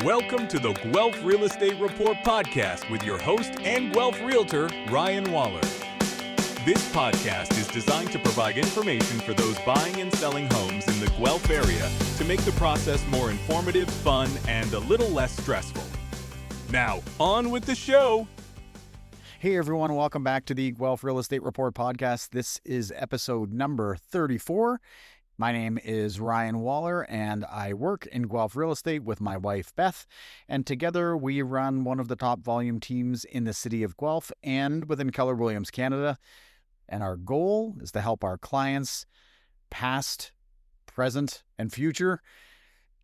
Welcome to the Guelph Real Estate Report podcast with your host and Guelph realtor, Ryan Waller. This podcast is designed to provide information for those buying and selling homes in the Guelph area to make the process more informative, fun, and a little less stressful. Now, on with the show. Hey everyone, welcome back to the Guelph Real Estate Report podcast. This is episode number 34. My name is Ryan Waller and I work in Guelph Real Estate with my wife Beth, and together we run one of the top volume teams in the city of Guelph and within Keller Williams Canada. And our goal is to help our clients, past, present, and future,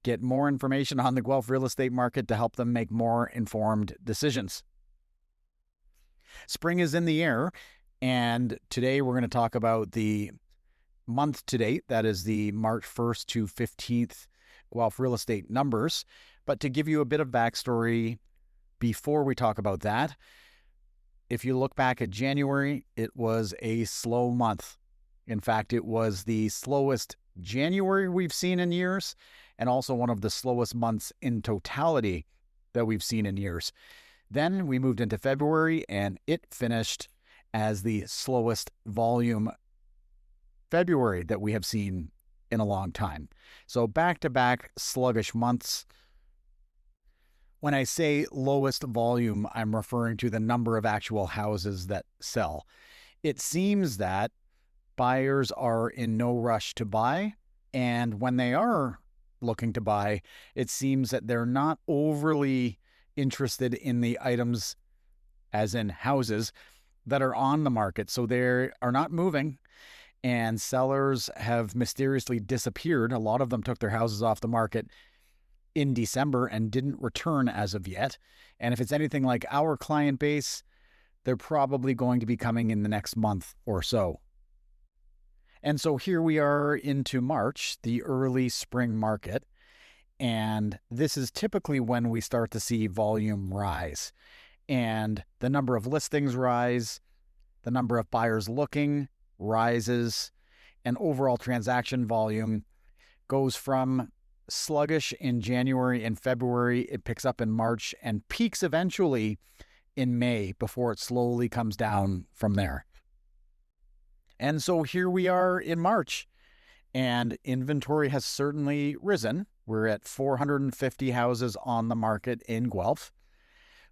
get more information on the Guelph real estate market to help them make more informed decisions. Spring is in the air, and today we're going to talk about the month to date, that is the March 1st to 15th Guelph real estate numbers. But to give you a bit of backstory before we talk about that, if you look back at January, it was a slow month. In fact, it was the slowest January we've seen in years, and also one of the slowest months in totality that we've seen in years. Then we moved into February, and it finished as the slowest volume February that we have seen in a long time. So back-to-back sluggish months. When I say lowest volume, I'm referring to the number of actual houses that sell. It seems that buyers are in no rush to buy, and when they are looking to buy, it seems that they're not overly interested in the items, as in houses, that are on the market. So they are not moving, and sellers have mysteriously disappeared. A lot of them took their houses off the market in December and didn't return as of yet. And if it's anything like our client base, they're probably going to be coming in the next month or so. And so here we are into March, the early spring market. And this is typically when we start to see volume rise. And the number of listings rise, the number of buyers looking rises, and overall transaction volume goes from sluggish in January and February, it picks up in March, and peaks eventually in May before it slowly comes down from there. And so here we are in March, and inventory has certainly risen. We're at 450 houses on the market in Guelph,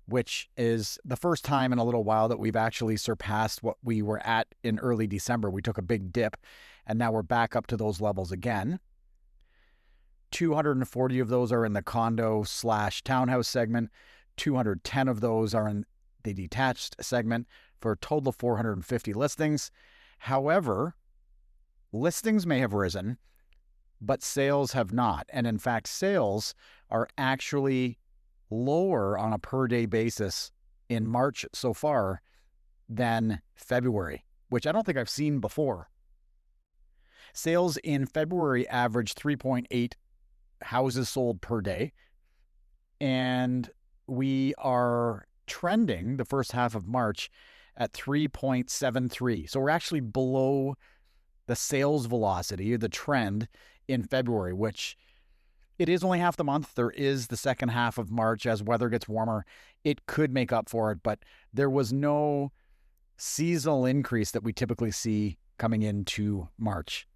which is the first time in a little while that we've actually surpassed what we were at in early December. We took a big dip, and now we're back up to those levels again. 240 of those are in the condo/townhouse segment. 210 of those are in the detached segment, for a total of 450 listings. However, listings may have risen, but sales have not. And in fact, sales are actually lower on a per-day basis in March so far than February, which I don't think I've seen before. Sales in February averaged 3.8 houses sold per day, and we are trending the first half of March at 3.73. So we're actually below the sales velocity, the trend in February, which it is only half the month. There is the second half of March. As weather gets warmer, it could make up for it, but there was no seasonal increase that we typically see coming into March.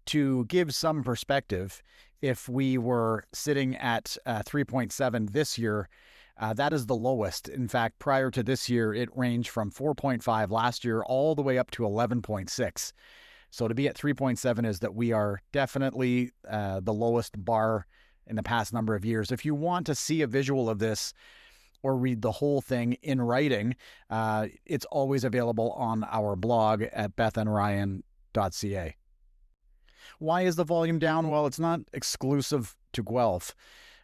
To give some perspective, if we were sitting at 3.7 this year, that is the lowest. In fact, prior to this year, it ranged from 4.5 last year all the way up to 11.6. So to be at 3.7 is that we are definitely the lowest bar in the past number of years. If you want to see a visual of this or read the whole thing in writing, it's always available on our blog at bethandryan.ca. Why is the volume down? Well, it's not exclusive to Guelph.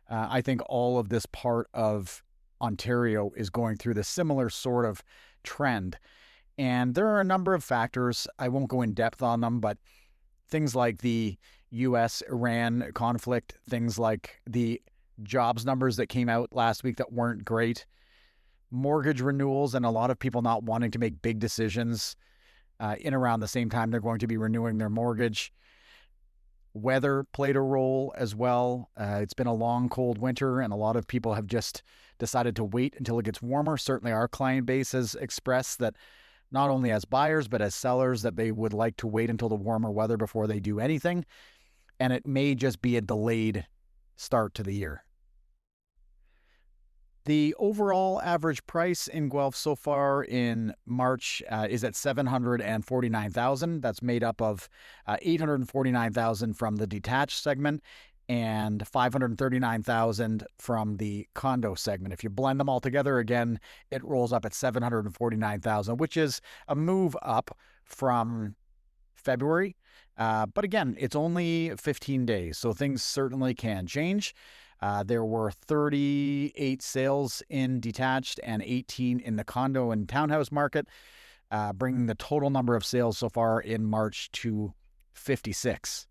I think all of this part of Ontario is going through the similar sort of trend. And there are a number of factors. I won't go in depth on them, but things like the U.S.-Iran conflict, things like the jobs numbers that came out last week that weren't great, mortgage renewals, and a lot of people not wanting to make big decisions in around the same time they're going to be renewing their mortgage. Weather played a role as well. It's been a long, cold winter, and a lot of people have just decided to wait until it gets warmer. Certainly our client base has expressed that, not only as buyers, but as sellers, that they would like to wait until the warmer weather before they do anything. And it may just be a delayed start to the year. The overall average price in Guelph so far in March is at $749,000. That's made up of $849,000 from the detached segment and $539,000 from the condo segment. If you blend them all together, again, it rolls up at $749,000, which is a move up from February. But again, it's only 15 days, so things certainly can change. There were 38 sales in detached and 18 in the condo and townhouse market, bringing the total number of sales so far in March to 56.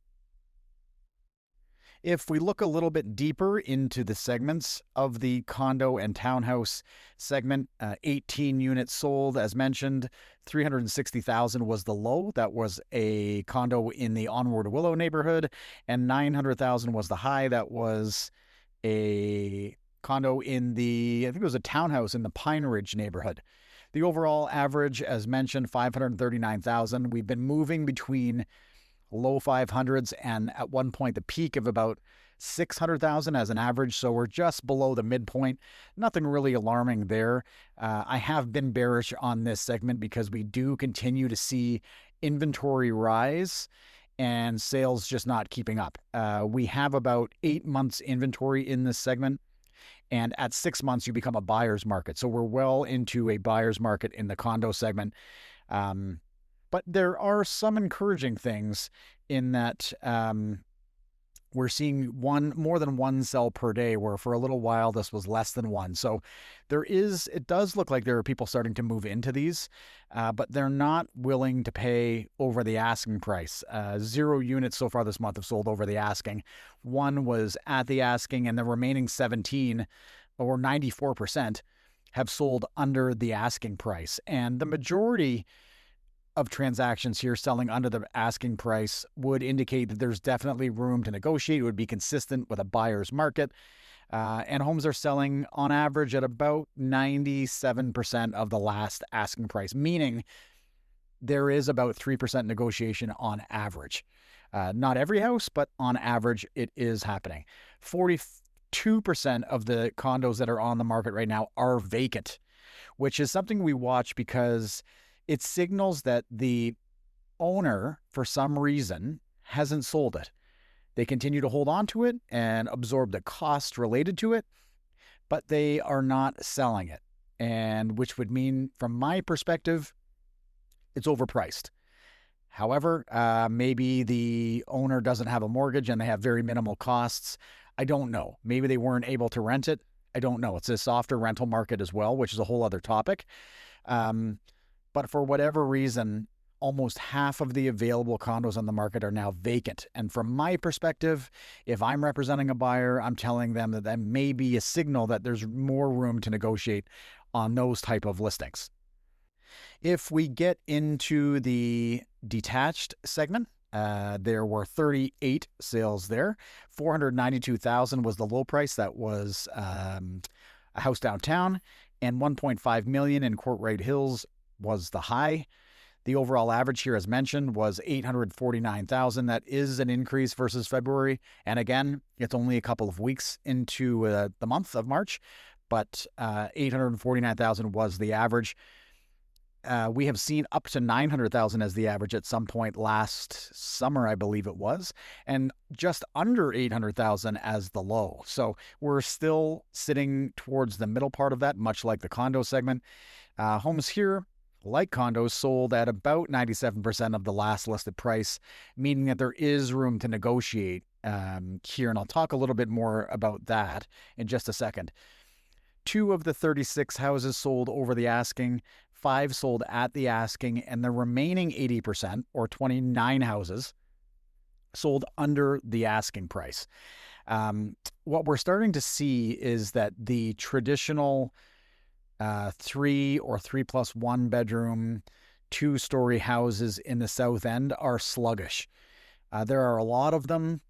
If we look a little bit deeper into the segments of the condo and townhouse segment, 18 units sold, as mentioned. $360,000 was the low. That was a condo in the Onward Willow neighborhood, and $900,000 was the high. That was a condo in the, I think it was a townhouse in the Pine Ridge neighborhood. The overall average, as mentioned, $539,000. We've been moving between low 500s and at one point the peak of about $600,000 as an average. So we're just below the midpoint. Nothing really alarming there. I have been bearish on this segment because we do continue to see inventory rise and sales just not keeping up. We have about 8 months inventory in this segment, and at 6 months you become a buyer's market. So we're well into a buyer's market in the condo segment. But there are some encouraging things in that we're seeing more than one sell per day, where for a little while this was less than one. So it does look like there are people starting to move into these, but they're not willing to pay over the asking price. 0 units so far this month have sold over the asking. 1 was at the asking, and the remaining 17, or 94%, have sold under the asking price. And the majority of transactions here selling under the asking price would indicate that there's definitely room to negotiate. It would be consistent with a buyer's market. And homes are selling on average at about 97% of the last asking price, meaning there is about 3% negotiation on average. Not every house, but on average, it is happening. 42% of the condos that are on the market right now are vacant, which is something we watch because it signals that the owner, for some reason, hasn't sold it. They continue to hold on to it and absorb the cost related to it, but they are not selling it. And which would mean, from my perspective, it's overpriced. However, maybe the owner doesn't have a mortgage and they have very minimal costs. I don't know. Maybe they weren't able to rent it. I don't know. It's a softer rental market as well, which is a whole other topic. But for whatever reason, almost half of the available condos on the market are now vacant. And from my perspective, if I'm representing a buyer, I'm telling them that that may be a signal that there's more room to negotiate on those type of listings. If we get into the detached segment, there were 38 sales there. $492,000 was the low price. That was a house downtown, and $1.5 million in Courtright Hills was the high. The overall average here, as mentioned, was $849,000. That is an increase versus February. And again, it's only a couple of weeks into the month of March, but $849,000 was the average. We have seen up to $900,000 as the average at some point last summer, I believe it was, and just under $800,000 as the low. So we're still sitting towards the middle part of that, much like the condo segment. Homes here, like condos, sold at about 97% of the last listed price, meaning that there is room to negotiate here. And I'll talk a little bit more about that in just a second. 2 of the 36 houses sold over the asking, 5 sold at the asking, and the remaining 80%, or 29 houses, sold under the asking price. What we're starting to see is that the traditional 3 or 3+1 bedroom, 2-story houses in the South End are sluggish. There are a lot of them.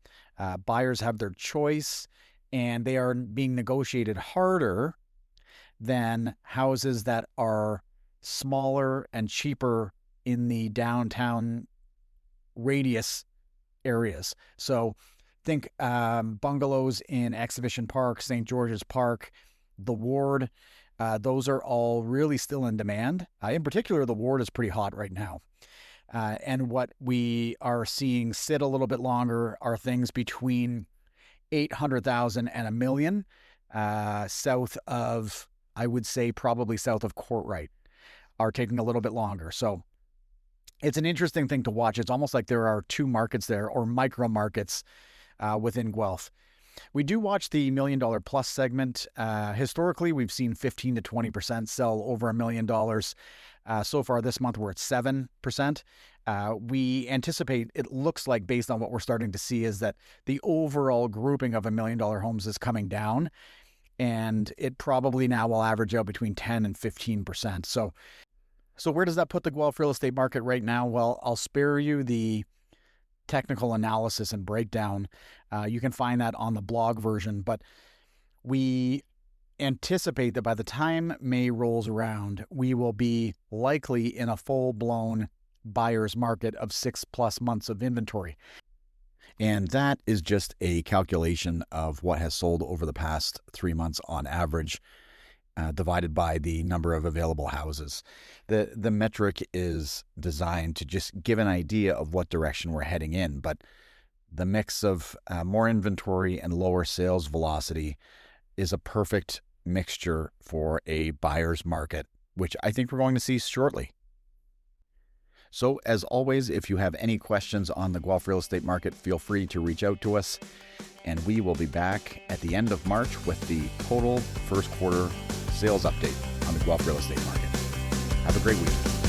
Buyers have their choice, and they are being negotiated harder than houses that are smaller and cheaper in the downtown radius areas. So think bungalows in Exhibition Park, St. George's Park, the Ward. Those are all really still in demand. In particular, the Ward is pretty hot right now. And what we are seeing sit a little bit longer are things between 800,000 and $1 million, south of, I would say, probably south of Courtright, are taking a little bit longer. So it's an interesting thing to watch. It's almost like there are two markets there, or micro markets within Guelph. We do watch the $1 million plus segment. Historically, we've seen 15 to 20% sell over $1 million. So far this month, we're at 7%. We anticipate, it looks like, based on what we're starting to see, is that the overall grouping of $1 million homes is coming down, and it probably now will average out between 10 and 15%. So where does that put the Guelph real estate market right now? Well, I'll spare you the technical analysis and breakdown. You can find that on the blog version, but we anticipate that by the time May rolls around, we will be likely in a full-blown buyer's market of 6+ months of inventory. And that is just a calculation of what has sold over the past 3 months on average, divided by the number of available houses. The metric is designed to just give an idea of what direction we're heading in, but the mix of more inventory and lower sales velocity is a perfect mixture for a buyer's market, which I think we're going to see shortly. So as always, if you have any questions on the Guelph real estate market, feel free to reach out to us, and we will be back at the end of March with the total first quarter sales update on the Guelph real estate market. Have a great week.